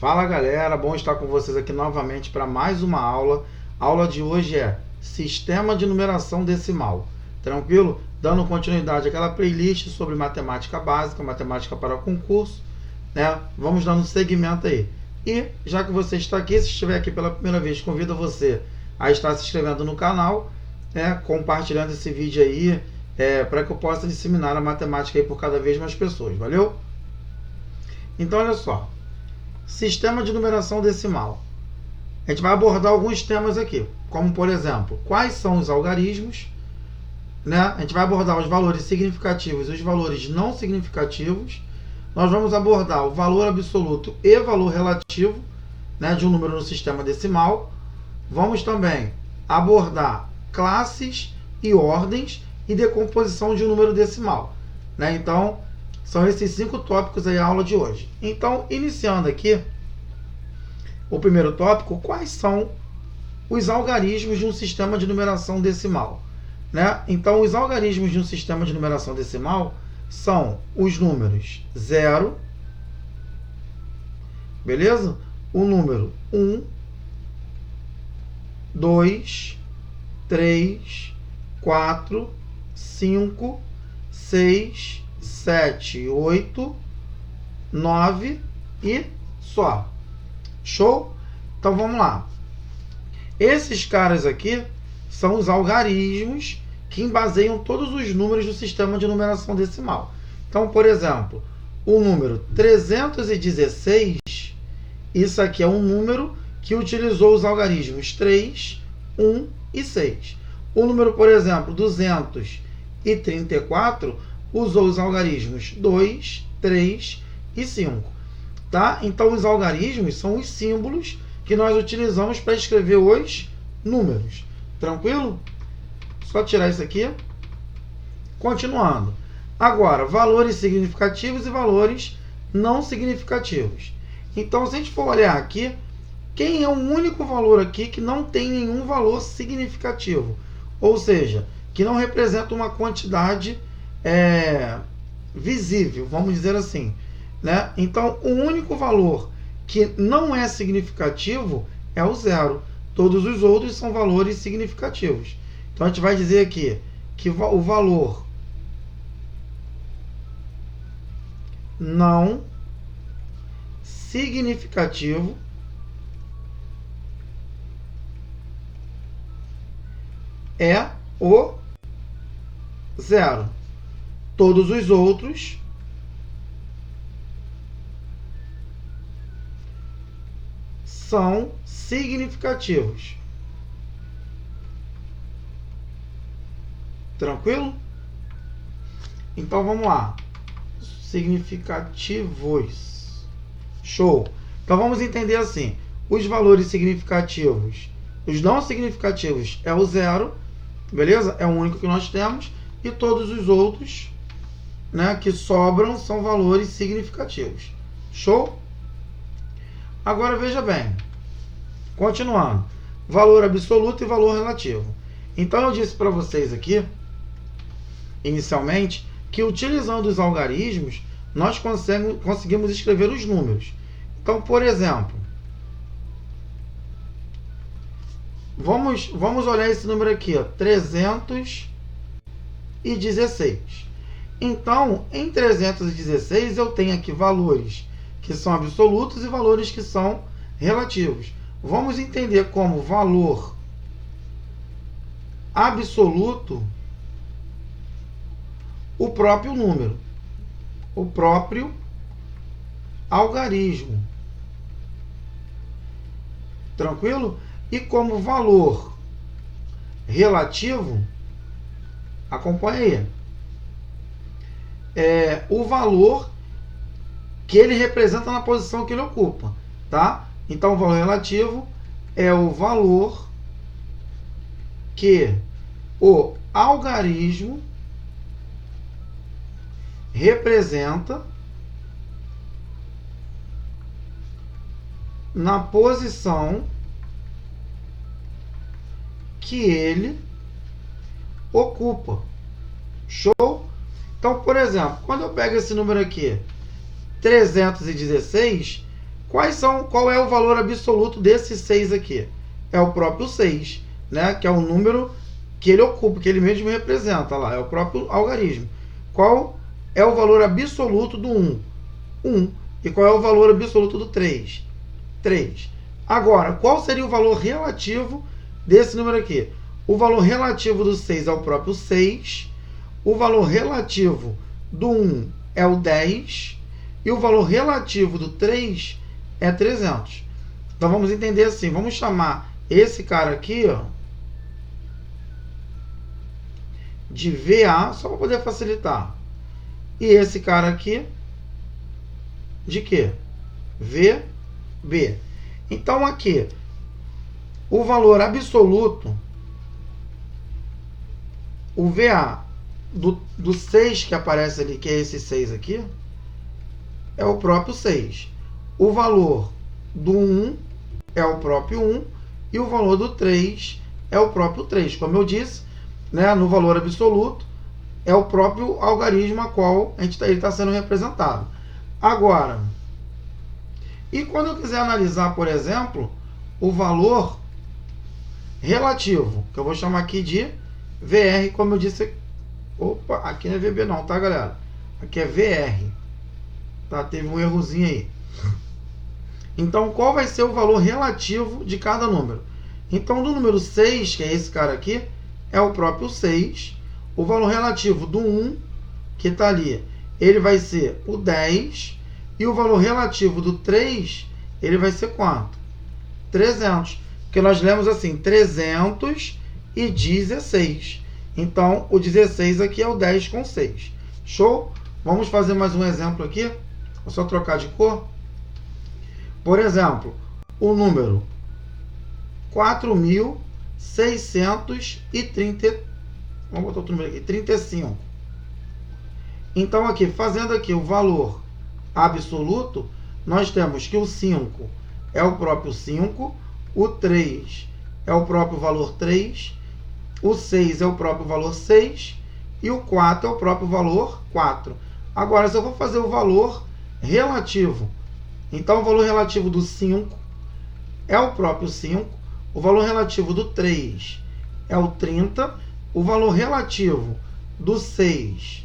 Fala galera, bom estar com vocês aqui novamente para mais uma aula. A aula de hoje é Sistema de Numeração Decimal. Tranquilo? Dando continuidade àquela playlist sobre matemática básica, matemática para concurso, né? Vamos dando segmento aí. E já que você está aqui, se estiver aqui pela primeira vez, convido você a estar se inscrevendo no canal, né? Compartilhando esse vídeo aí, para que eu possa disseminar a matemática aí por cada vez mais pessoas, valeu? Então olha só. Sistema de numeração decimal. A gente vai abordar alguns temas aqui, como por exemplo, quais são os algarismos, né? A gente vai abordar os valores significativos e os valores não significativos. Nós vamos abordar o valor absoluto e valor relativo, né, de um número no sistema decimal. Vamos também abordar classes e ordens e decomposição de um número decimal, né? Então, são esses 5 tópicos aí a aula de hoje. Então, iniciando aqui o primeiro tópico, quais são os algarismos de um sistema de numeração decimal, né? Então, os algarismos de um sistema de numeração decimal são os números 0, beleza? O número 1, 2, 3, 4, 5, 6, 7, 8, 9 e só. Show? Então vamos lá. Esses caras aqui são os algarismos que embaseiam todos os números do sistema de numeração decimal. Então, por exemplo, o número 316, isso aqui é um número que utilizou os algarismos 3, 1 e 6. O número, por exemplo, 234 usou os algarismos 2, 3 e 5. Tá? Então, os algarismos são os símbolos que nós utilizamos para escrever os números. Tranquilo? Só tirar isso aqui. Continuando. Agora, valores significativos e valores não significativos. Então, se a gente for olhar aqui, quem é o único valor aqui que não tem nenhum valor significativo? Ou seja, que não representa uma quantidade visível, vamos dizer assim, né? Então, o único valor que não é significativo é o 0. Todos os outros são valores significativos. Então, a gente vai dizer aqui que o valor não significativo é o 0. Todos os outros são significativos. Tranquilo? Então vamos lá. Significativos. Show. Então vamos entender assim. Os valores significativos, os não significativos é o 0, beleza? É o único que nós temos. E todos os outros, né, que sobram são valores significativos. Show? Agora veja bem. Continuando. Valor absoluto e valor relativo. Então eu disse para vocês aqui, inicialmente, que utilizando os algarismos, nós conseguimos escrever os números. Então, por exemplo, vamos olhar esse número aqui, ó, 316. Então, em 316 eu tenho aqui valores que são absolutos e valores que são relativos. Vamos entender como valor absoluto o próprio número, o próprio algarismo. Tranquilo? E como valor relativo, acompanha aí, o valor que ele representa na posição que ele ocupa, tá? Então, o valor relativo é o valor que o algarismo representa na posição que ele ocupa. Show? Então, por exemplo, quando eu pego esse número aqui, 316, Qual é o valor absoluto desse 6 aqui? É o próprio 6, né? Que é o número que ele ocupa, que ele mesmo representa lá, é o próprio algarismo. Qual é o valor absoluto do 1? 1. E qual é o valor absoluto do 3? 3. Agora, qual seria o valor relativo desse número aqui? O valor relativo do 6 é o próprio 6, o valor relativo do 1 é o 10 e o valor relativo do 3 é 300. Então vamos entender assim, vamos chamar esse cara aqui, ó, de VA, só para poder facilitar. E esse cara aqui de quê? VB. Então aqui, o valor absoluto, o VA do 6 que aparece ali, que é esse 6 aqui, é o próprio 6. O valor do 1 é o próprio 1 e o valor do 3 é o próprio 3. Como eu disse, né, no valor absoluto, é o próprio algarismo a qual ele está sendo representado. Agora, e quando eu quiser analisar, por exemplo, o valor relativo, que eu vou chamar aqui de VR, como eu disse. Opa, aqui não é VB não, tá, galera? Aqui é VR. Tá, teve um errozinho aí. Então, qual vai ser o valor relativo de cada número? Então, do número 6, que é esse cara aqui, é o próprio 6. O valor relativo do 1, que está ali, ele vai ser o 10. E o valor relativo do 3, ele vai ser quanto? 300. Porque nós lemos assim, 316. Então, o 16 aqui é o 10 com 6. Show? Vamos fazer mais um exemplo aqui. Vou só trocar de cor. Por exemplo, o número 4.630. Vamos botar outro número aqui, 35. Então, aqui, fazendo aqui o valor absoluto, nós temos que o 5 é o próprio 5, o 3 é o próprio valor 3, o 6 é o próprio valor 6 e o 4 é o próprio valor 4. Agora, se eu vou fazer o valor relativo, então o valor relativo do 5 é o próprio 5, o valor relativo do 3 é o 30, o valor relativo do 6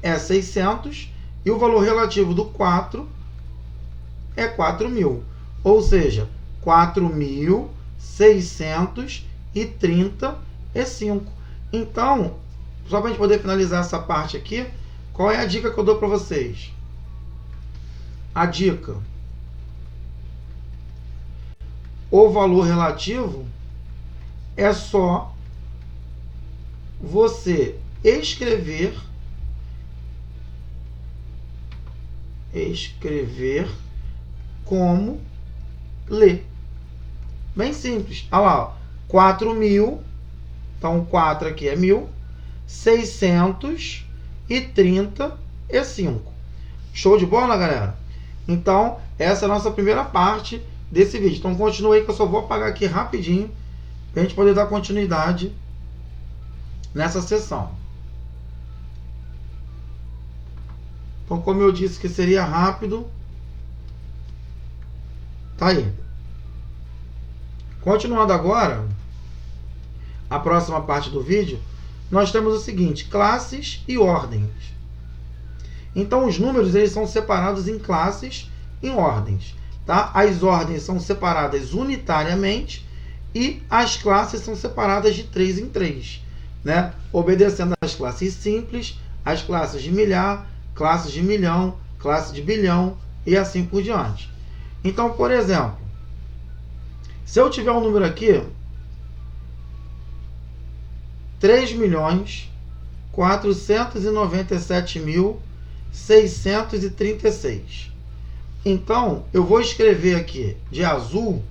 é 600 e o valor relativo do 4 é 4.000. Ou seja, 4.635. Então, só para a gente poder finalizar essa parte aqui, qual é a dica que eu dou para vocês? A dica: o valor relativo é só você escrever como ler. Bem simples. Olha lá, 4.000. Então, 4 aqui é 1.000. 635. Show de bola, galera? Então, essa é a nossa primeira parte desse vídeo. Então, continue aí que eu só vou apagar aqui rapidinho para a gente poder dar continuidade nessa sessão. Então, como eu disse que seria rápido, tá aí. Continuando agora, a próxima parte do vídeo, nós temos o seguinte: classes e ordens. Então, os números eles são separados em classes e em ordens. Tá? As ordens são separadas unitariamente e as classes são separadas de 3 em 3. Né? Obedecendo às classes simples, as classes de milhar, classes de milhão, classe de bilhão e assim por diante. Então, por exemplo, se eu tiver um número aqui, 3.497.636. Então, eu vou escrever aqui de azul,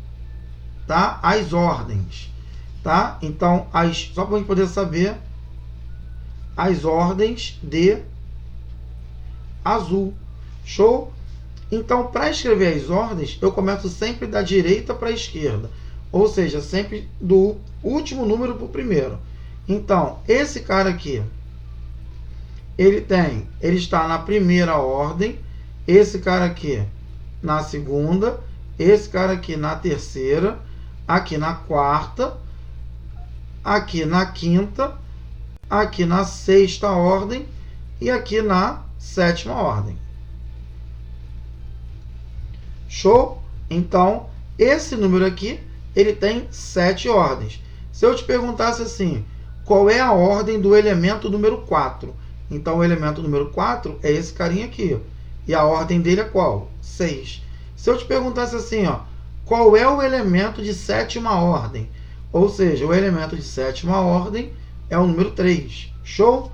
tá? As ordens, tá? Então, só para a gente poder saber, as ordens de azul. Show? Então, para escrever as ordens, eu começo sempre da direita para a esquerda. Ou seja, sempre do último número para o primeiro. Então, esse cara aqui, ele está na primeira ordem. Esse cara aqui na segunda, esse cara aqui na terceira, aqui na quarta, aqui na quinta, aqui na sexta ordem e aqui na sétima ordem. Show? Então, esse número aqui, ele tem 7 ordens. Se eu te perguntasse assim, qual é a ordem do elemento número 4? Então, o elemento número 4 é esse carinha aqui. E a ordem dele é qual? 6. Se eu te perguntasse assim, ó, qual é o elemento de sétima ordem? Ou seja, o elemento de sétima ordem é o número 3. Show?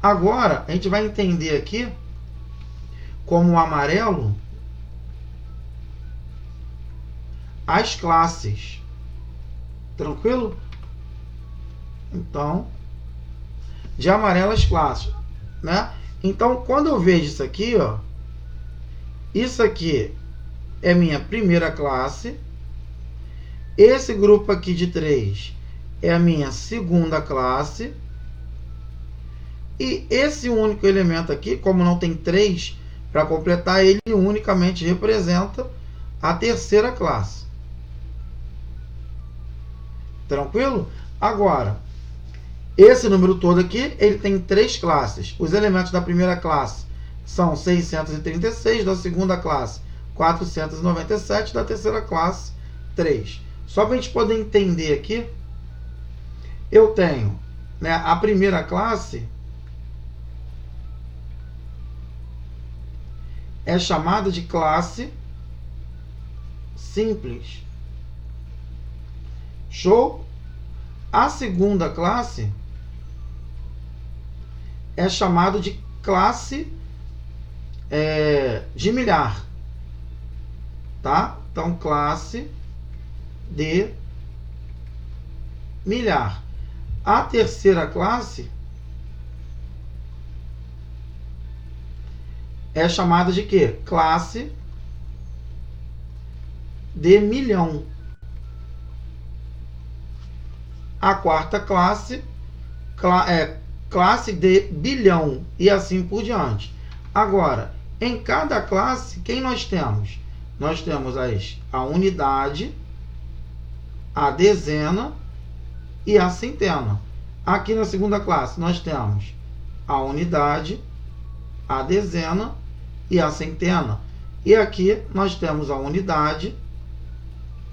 Agora, a gente vai entender aqui como o amarelo as classes. Tranquilo? Então, de amarelo as classes, né? Então, quando eu vejo isso aqui, ó, isso aqui é minha primeira classe. Esse grupo aqui de 3 é a minha segunda classe. E esse único elemento aqui, como não tem 3 para completar, ele unicamente representa a terceira classe. Tranquilo? Agora, esse número todo aqui, ele tem 3 classes. Os elementos da primeira classe são 636, da segunda classe 497, da terceira classe 3. Só para a gente poder entender aqui, eu tenho, né, a primeira classe é chamada de classe simples. Show? A segunda classe é chamada de classe de milhar. Tá? Então, classe de milhar. A terceira classe é chamada de quê? Classe de milhão. A quarta classe é classe de bilhão e assim por diante. Agora, em cada classe, quem nós temos? Nós temos a unidade, a dezena e a centena. Aqui na segunda classe, nós temos a unidade, a dezena e a centena. E aqui nós temos a unidade,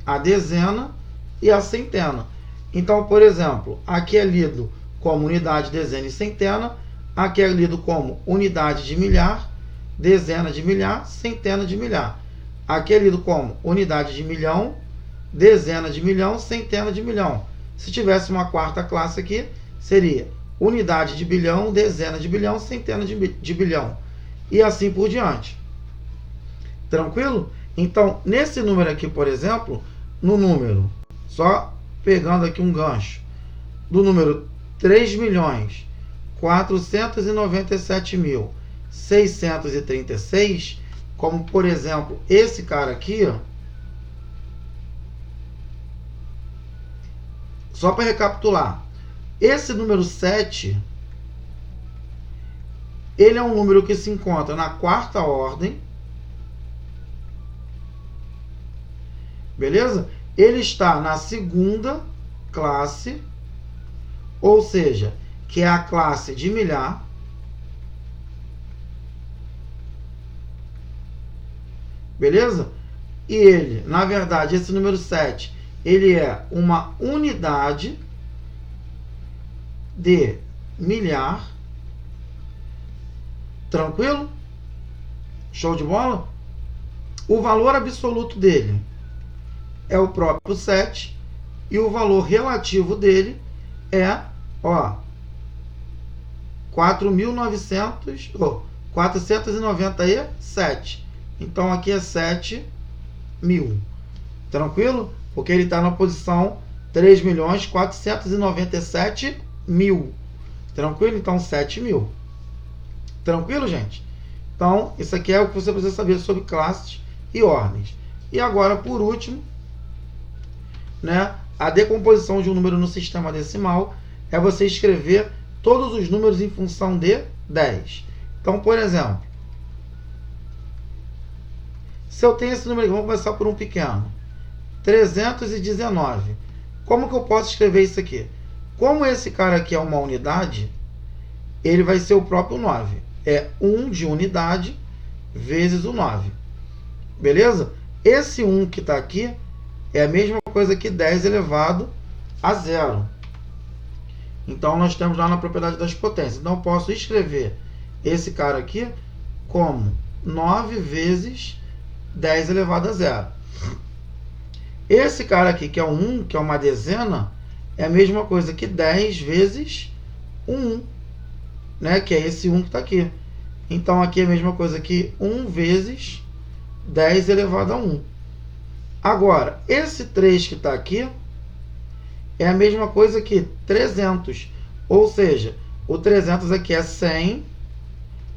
a dezena e a centena. Então, por exemplo, aqui é lido como unidade, dezena e centena. Aqui é lido como unidade de milhar, dezena de milhar, centena de milhar. Aqui é lido como unidade de milhão, dezena de milhão, centena de milhão. Se tivesse uma quarta classe aqui, seria unidade de bilhão, dezena de bilhão, centena de bilhão. E assim por diante. Tranquilo? Então, nesse número aqui, por exemplo, no número, só pegando aqui um gancho, do número 3.497.636, como por exemplo esse cara aqui, ó, só para recapitular, esse número 7, ele é um número que se encontra na quarta ordem, beleza? Ele está na segunda classe, ou seja, que é a classe de milhar. Beleza? E ele, na verdade, esse número 7, ele é uma unidade de milhar. Tranquilo? Show de bola? O valor absoluto dele é o próprio 7 e o valor relativo dele é, ó, 497. Então aqui é 7.000. Tranquilo? Porque ele está na posição 3.497.000. Tranquilo? Então 7.000. Tranquilo, gente? Então, isso aqui é o que você precisa saber sobre classes e ordens. E agora, por último, né, a decomposição de um número no sistema decimal é você escrever todos os números em função de 10. Então, por exemplo, Se eu tenho esse número aqui, vamos começar por um pequeno. 319. Como que eu posso escrever isso aqui? Como esse cara aqui é uma unidade, ele vai ser o próprio 9. É 1 de unidade vezes o 9. Beleza? Esse 1 que está aqui é a mesma coisa que 10 elevado a 0. Então, nós temos lá na propriedade das potências. Então, eu posso escrever esse cara aqui como 9 vezes 10 elevado a 0. Esse cara aqui, que é um 1, que é uma dezena, é a mesma coisa que 10 vezes 1, né? Que é esse 1 que está aqui. Então, aqui é a mesma coisa que 1 vezes 10 elevado a 1. Agora, esse 3 que está aqui é a mesma coisa que 300. Ou seja, o 300 aqui é 100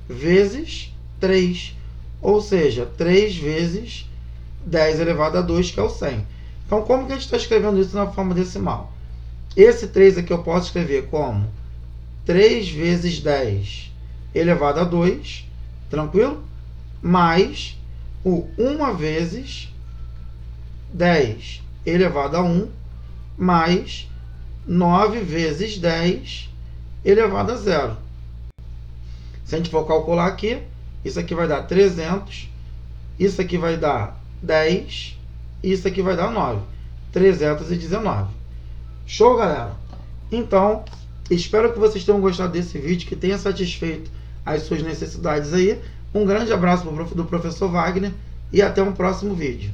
vezes 3. Ou seja, 3 vezes 10 elevado a 2, que é o 100. Então, como que a gente está escrevendo isso na forma decimal? Esse 3 aqui eu posso escrever como 3 vezes 10 elevado a 2, tranquilo? Mais o 1 vezes 10 elevado a 1, mais 9 vezes 10 elevado a 0. Se a gente for calcular aqui, isso aqui vai dar 300, isso aqui vai dar 10, isso aqui vai dar 9. 319. Show, galera? Então, espero que vocês tenham gostado desse vídeo, que tenha satisfeito as suas necessidades aí. Um grande abraço do professor Wagner e até um próximo vídeo.